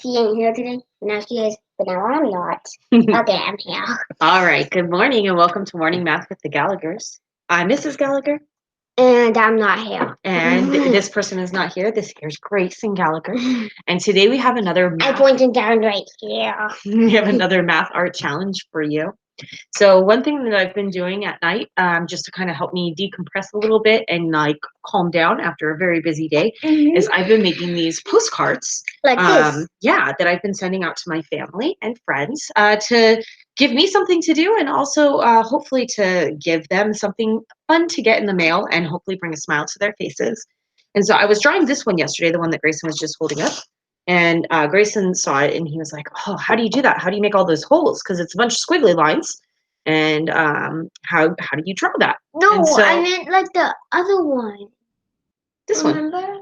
She ain't here today. Now she is, but now I'm not. Okay, I'm here. All right. Good morning and welcome to Morning Math with the Gallaghers. I'm Mrs. Gallagher, And I'm not here. and this person is not here. This here's Grayson Gallagher, and today we have another I'm math. pointing down right here. We have another math art challenge for you. So one thing that I've been doing at night, just to kind of help me decompress a little bit and like calm down after a very busy day, is I've been making these postcards. Like this. Yeah, that I've been sending out to my family and friends to give me something to do, and also hopefully to give them something fun to get in the mail, and hopefully bring a smile to their faces. And so I was drawing this one yesterday, the one that Grayson was just holding up. And Grayson saw it and he was like, "Oh, how do you do that? How do you make all those holes? Because it's a bunch of squiggly lines. And how do you draw that?" No, And so, I meant like the other one. this one. Remember?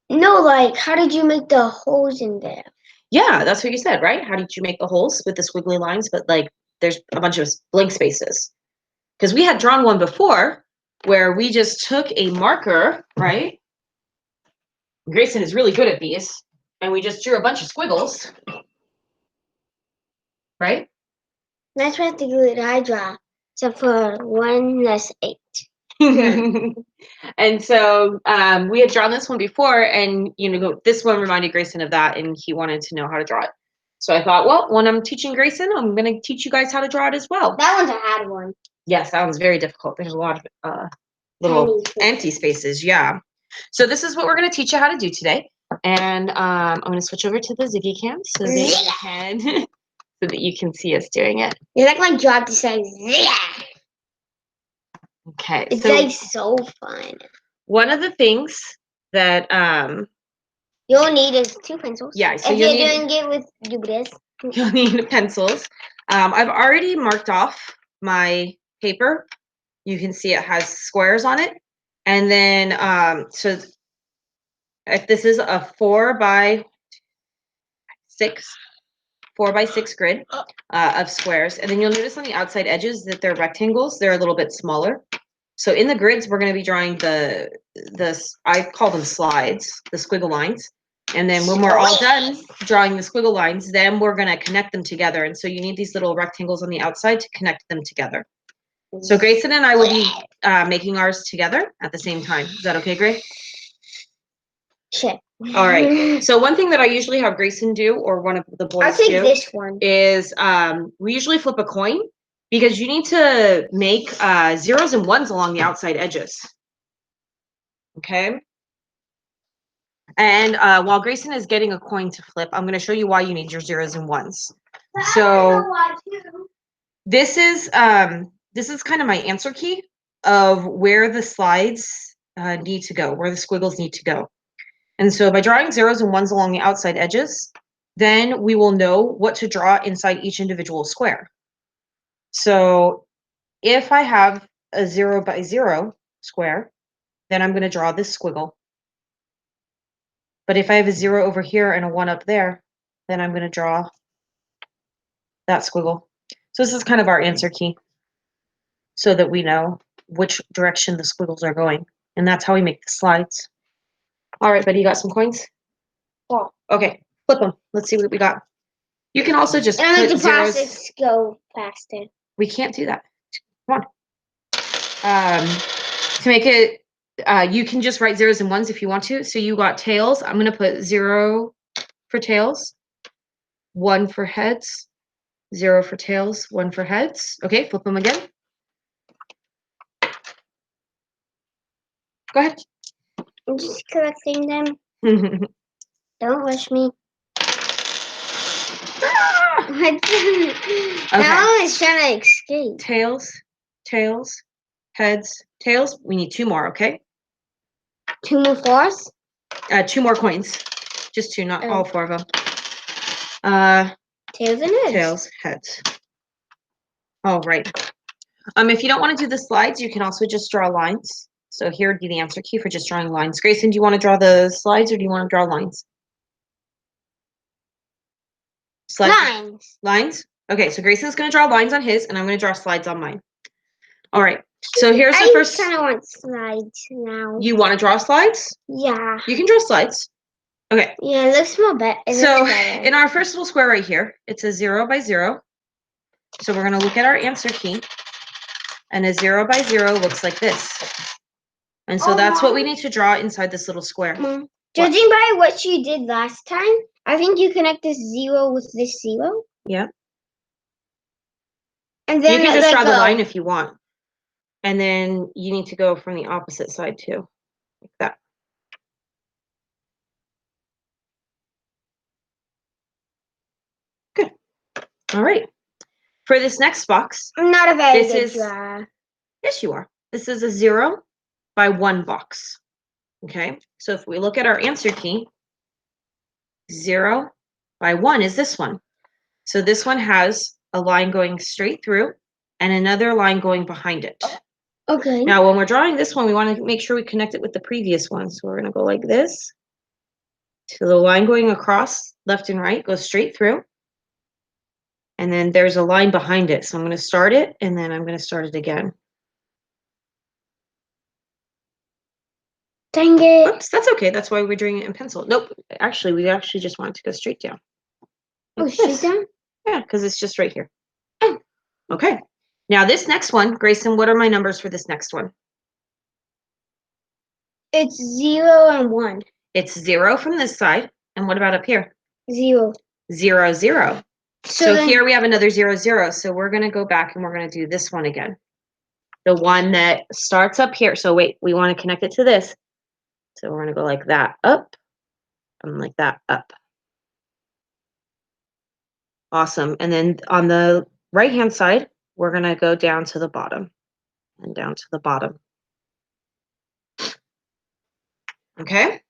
No, like how did you make the holes in there? Yeah, that's what you said, right? How did you make the holes with the squiggly lines? But like, there's a bunch of blank spaces. Because we had drawn one before where we just took a marker, right? Grayson is really good at these. And we just drew a bunch of squiggles, right? That's what the good I draw. Except for 1 less 8. And so we had drawn this one before, and this one reminded Grayson of that, and he wanted to know how to draw it. So I thought, well, when I'm teaching Grayson, I'm going to teach you guys how to draw it as well. That one's a hard one. Yes, that one's very difficult. There's a lot of little empty spaces. Yeah. So this is what we're going to teach you how to do today. And I'm going to switch over to the Ziggy cam so that you can see us doing it. You like my job to say yeah. Okay. It's like so fun. One of the things that you'll need is 2 pencils. Yeah, so if you're doing it with this. You'll need pencils. I've already marked off my paper. You can see it has squares on it. And then, so if this is a 4x6 grid of squares. And then you'll notice on the outside edges that they're rectangles. They're a little bit smaller. So in the grids, we're going to be drawing I call them slides, the squiggle lines. And then when we're all done drawing the squiggle lines, then we're going to connect them together. And so you need these little rectangles on the outside to connect them together. So Grayson and I will be making ours together at the same time. Is that okay, Gray? Sure. All right. So one thing that I usually have Grayson do, or one of the boys I'll take this one. is we usually flip a coin, because you need to make zeros and ones along the outside edges. Okay. And while Grayson is getting a coin to flip, I'm going to show you why you need your zeros and ones. So this is kind of my answer key of where the slides need to go, where the squiggles need to go. And so by drawing zeros and ones along the outside edges, then we will know what to draw inside each individual square. So if I have a 0 by 0 square, then I'm going to draw this squiggle. But if I have a 0 over here and a 1 up there, then I'm going to draw that squiggle. So this is kind of our answer key, so that we know which direction the squiggles are going. And that's how we make the slides. All right, buddy, you got some coins? Yeah. Okay, flip them. Let's see what we got. You can also just and put the zeros. process go faster. We can't do that. Come on. To make it, you can just write zeros and ones if you want to. So you got tails. I'm going to put 0 for tails, 1 for heads, 0 for tails, 1 for heads. Okay, flip them again. Go ahead. I'm just correcting them. Don't rush me. Now I'm trying to escape. Tails, tails, heads, tails. We need 2 more, okay? 2 more fours? 2 more coins. Just 2, not all 4 of them. Tails and heads. Tails, heads. All right. If you don't want to do the slides, you can also just draw lines. So here would be the answer key for just drawing lines. Grayson, do you want to draw the slides, or do you want to draw lines? Lines. Lines? Okay, so Grayson's going to draw lines on his, and I'm going to draw slides on mine. All right. So here's the first. I kind of want slides now. You want to draw slides? Yeah. You can draw slides. Okay. Yeah, it looks more better. So in our first little square right here, it's a 0 by 0. So we're going to look at our answer key. And a 0 by 0 looks like this. And so that's what we need to draw inside this little square. Mom, judging by what you did last time, I think you connect this 0 with this 0. Yeah. And then you can just draw the go. line if you want. And then you need to go from the opposite side too. Like that. Good. All right. For this next box, I'm not a very good drawer. Yes, you are. This is a 0 by 1 box. Okay. So if we look at our answer key, 0 by 1 is this one. So this one has a line going straight through and another line going behind it. Okay. Now, when we're drawing this one, we want to make sure we connect it with the previous one. So we're going to go like this. So the line going across left and right goes straight through. And then there's a line behind it. So I'm going to start it, and then I'm going to start it again. Dang it. Oops, that's okay. That's why we're doing it in pencil. Nope. Actually, we actually just want it to go straight down. Like straight down? Yeah, because it's just right here. Okay. Now this next one, Grayson, what are my numbers for this next one? It's 0 and 1. It's 0 from this side. And what about up here? 0. 0, 0. So then, here we have another 0, 0. So we're going to go back and we're going to do this one again. The one that starts up here. So wait, we want to connect it to this. So we're going to go like that up and like that up. Awesome. And then on the right-hand side, we're going to go down to the bottom and down to the bottom. Okay.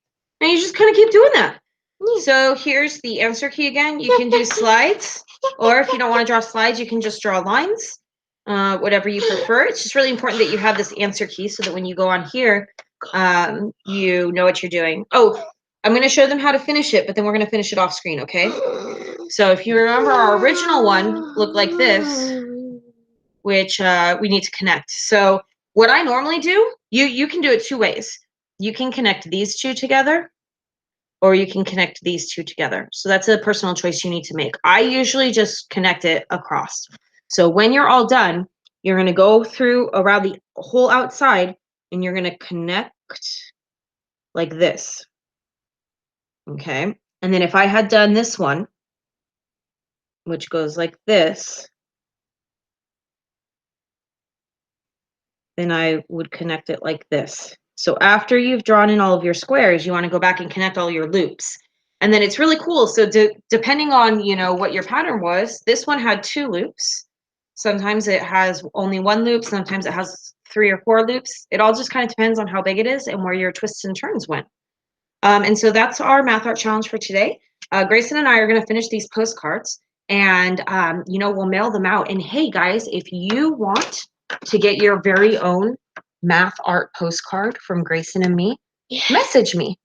And you just kind of keep doing that. So here's the answer key again. You can do slides, or if you don't want to draw slides, you can just draw lines, whatever you prefer. It's just really important that you have this answer key so that when you go on here, you know what you're doing. Oh, I'm going to show them how to finish it, but then we're going to finish it off screen, okay? So if you remember, our original one looked like this, which we need to connect. So what I normally do, you can do it two ways. You can connect these two together, or you can connect these two together. So that's a personal choice you need to make. I usually just connect it across. So when you're all done, you're going to go through around the whole outside, and you're going to connect like this. Okay. And then if I had done this one, which goes like this, then I would connect it like this. So after you've drawn in all of your squares, you want to go back and connect all your loops. And then it's really cool. So depending on, what your pattern was, this one had 2 loops. Sometimes it has only 1 loop. Sometimes it has 3 or 4 loops. It all just kind of depends on how big it is and where your twists and turns went. And so that's our math art challenge for today. Grayson and I are going to finish these postcards, and we'll mail them out. And hey guys, if you want to get your very own math art postcard from Grayson and me, message me.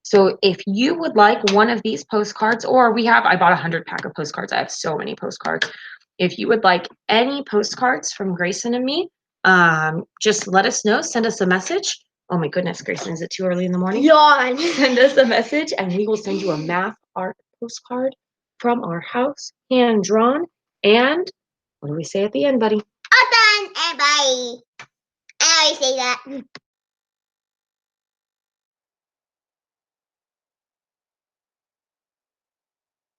So if you would like one of these postcards, or I bought 100 pack of postcards. I have so many postcards. If you would like any postcards from Grayson and me, just let us know. Send us a message. Oh my goodness, Grayson, is it too early in the morning? Yawn. Send us a message and we will send you a math art postcard from our house, hand drawn. And what do we say at the end, buddy? All done and bye. I always say that.